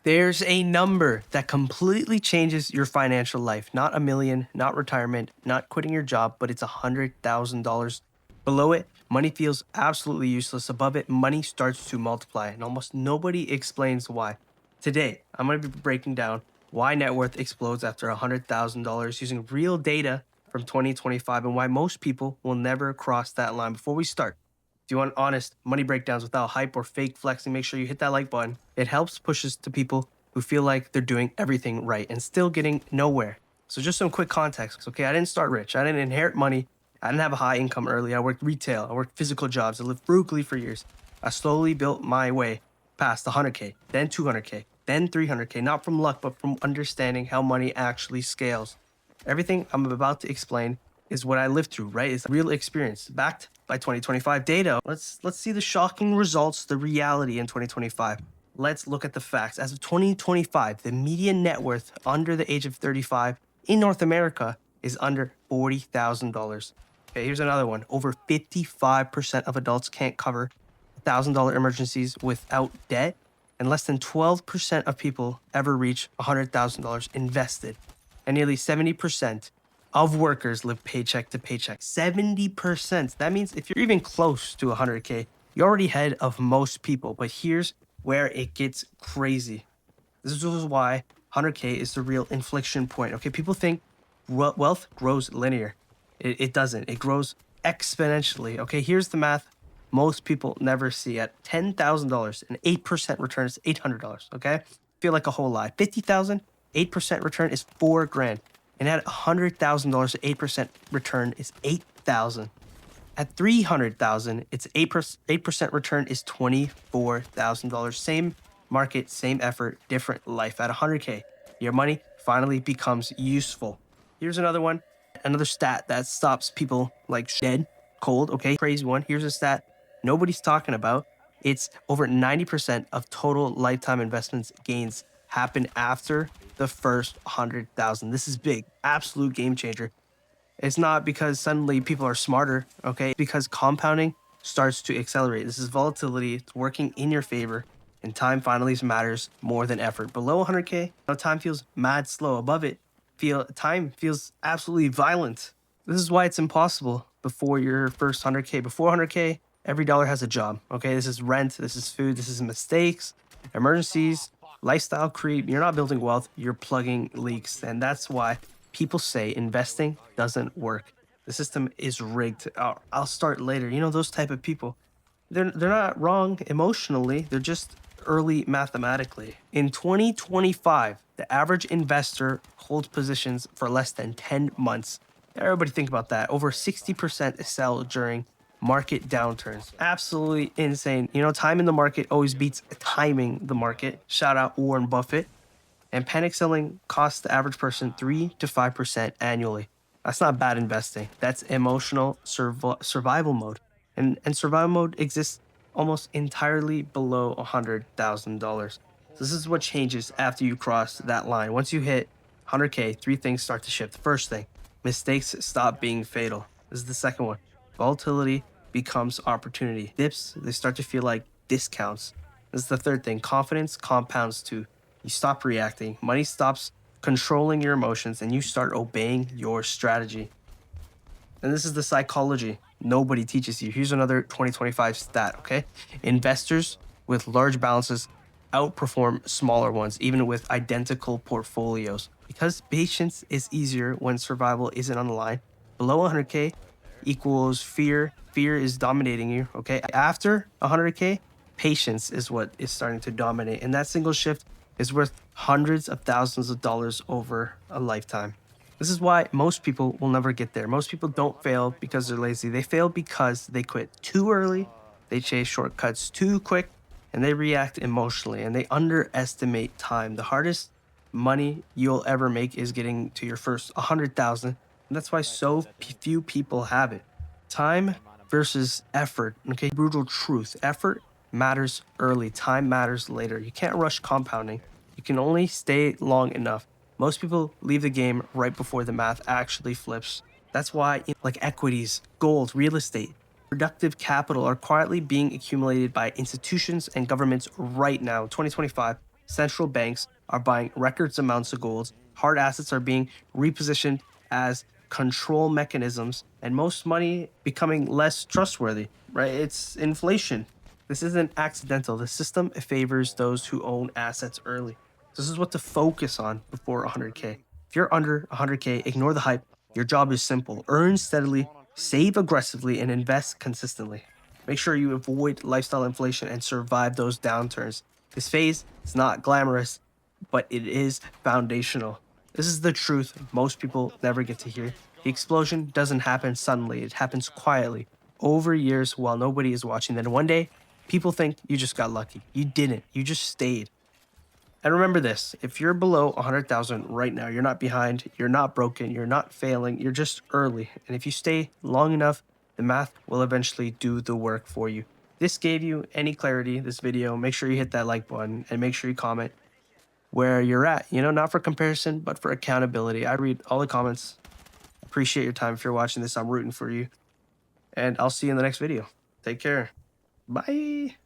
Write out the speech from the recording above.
There's a number that completely changes your financial life. Not a million, not retirement, not quitting your job, but it's $100,000. Below it, money feels absolutely useless. Above it, money starts to multiply, and almost nobody explains why. Today, I'm going to be breaking down why net worth explodes after $100,000 using real data from 2025 and why most people will never cross that line. Before we start, if you want honest money breakdowns without hype or fake flexing, make sure you hit that like button. It helps push us to people who feel like they're doing everything right and still getting nowhere. So just some quick context, okay? I didn't start rich. I didn't inherit money. I didn't have a high income early. I worked retail. I worked physical jobs. I lived frugally for years. I slowly built my way past 100K, then 200K, then 300K, not from luck, but from understanding how money actually scales. Everything I'm about to explain is what I lived through, right? It's real experience backed by 2025 data. Let's see the shocking results, the reality in 2025. Let's look at the facts. As of 2025, the median net worth under the age of 35 in North America is under $40,000. Okay, here's another one. Over 55% of adults can't cover $1,000 emergencies without debt, and less than 12% of people ever reach $100,000 invested. And nearly 70% of workers live paycheck to paycheck. 70%. That means if you're even close to 100K, you're already ahead of most people. But here's where it gets crazy. This is why 100K is the real inflection point. Okay, people think wealth grows linear. It doesn't. It grows exponentially. Okay, here's the math most people never see. At $10,000, an 8% return is $800. Okay, feel like a whole lot. 50,000, 8% return is $4,000. And at $100,000, 8% return is $8,000. At $300,000, it's 8% return is $24,000. Same market, same effort, different life. At 100K, your money finally becomes useful. Here's another one, another stat that stops people like dead cold. Okay, crazy one. Here's a stat nobody's talking about. It's over 90% of total lifetime investments gains happen after the first 100,000. This is big, absolute game changer. It's not because suddenly people are smarter, okay? Because compounding starts to accelerate. This is volatility. It's working in your favor, and time finally matters more than effort. Below 100K, time feels mad slow. Above it, time feels absolutely violent. This is why it's impossible before your first 100K. Before 100K, every dollar has a job, okay? This is rent, this is food, this is mistakes, emergencies, lifestyle creep. You're not building wealth, you're plugging leaks. And that's why people say investing doesn't work. The system is rigged. I'll start later. You know, those type of people. They're not wrong emotionally. They're just early mathematically. In 2025, the average investor holds positions for less than 10 months. Everybody think about that. Over 60% sell during market downturns. Absolutely insane. You know, time in the market always beats timing the market. Shout out Warren Buffett. And panic selling costs the average person 3 to 5% annually. That's not bad investing. That's emotional survival mode. And survival mode exists almost entirely below $100,000. This is what changes after you cross that line. Once you hit 100K, three things start to shift. The first thing, mistakes stop being fatal. This is the second one. Volatility becomes opportunity. Dips, they start to feel like discounts. This is the third thing. Confidence compounds too. You stop reacting, money stops controlling your emotions, and you start obeying your strategy. And this is the psychology nobody teaches you. Here's another 2025 stat, okay? Investors with large balances outperform smaller ones, even with identical portfolios. Because patience is easier when survival isn't on the line. Below 100K equals fear. Fear is dominating you, okay? After 100K, patience is what is starting to dominate. And that single shift is worth hundreds of thousands of dollars over a lifetime. This is why most people will never get there. Most people don't fail because they're lazy. They fail because they quit too early, they chase shortcuts too quick, and they react emotionally, and they underestimate time. The hardest money you'll ever make is getting to your first 100,000, and that's why so few people have it. Time versus effort, okay? Brutal truth. Effort matters early, time matters later. You can't rush compounding. You can only stay long enough. Most people leave the game right before the math actually flips. That's why, like equities, gold, real estate, productive capital are quietly being accumulated by institutions and governments right now. 2025 Central banks are buying records amounts of gold. Hard assets are being repositioned as control mechanisms, and most money becoming less trustworthy, right? It's inflation. This isn't accidental. The system favors those who own assets early. This is what to focus on before 100K. If you're under 100K, ignore the hype. Your job is simple: earn steadily, save aggressively, and invest consistently. Make sure you avoid lifestyle inflation and survive those downturns. This phase is not glamorous, but it is foundational. This is the truth most people never get to hear. The explosion doesn't happen suddenly, it happens quietly, over years while nobody is watching. Then one day, people think you just got lucky. You didn't, you just stayed. And remember this: if you're below 100,000 right now, you're not behind, you're not broken, you're not failing, you're just early. And if you stay long enough, the math will eventually do the work for you. This gave you any clarity, this video, make sure you hit that like button and make sure you comment where you're at. Not for comparison, but for accountability. I read all the comments. Appreciate your time. If you're watching this, I'm rooting for you. And I'll see you in the next video. Take care. Bye.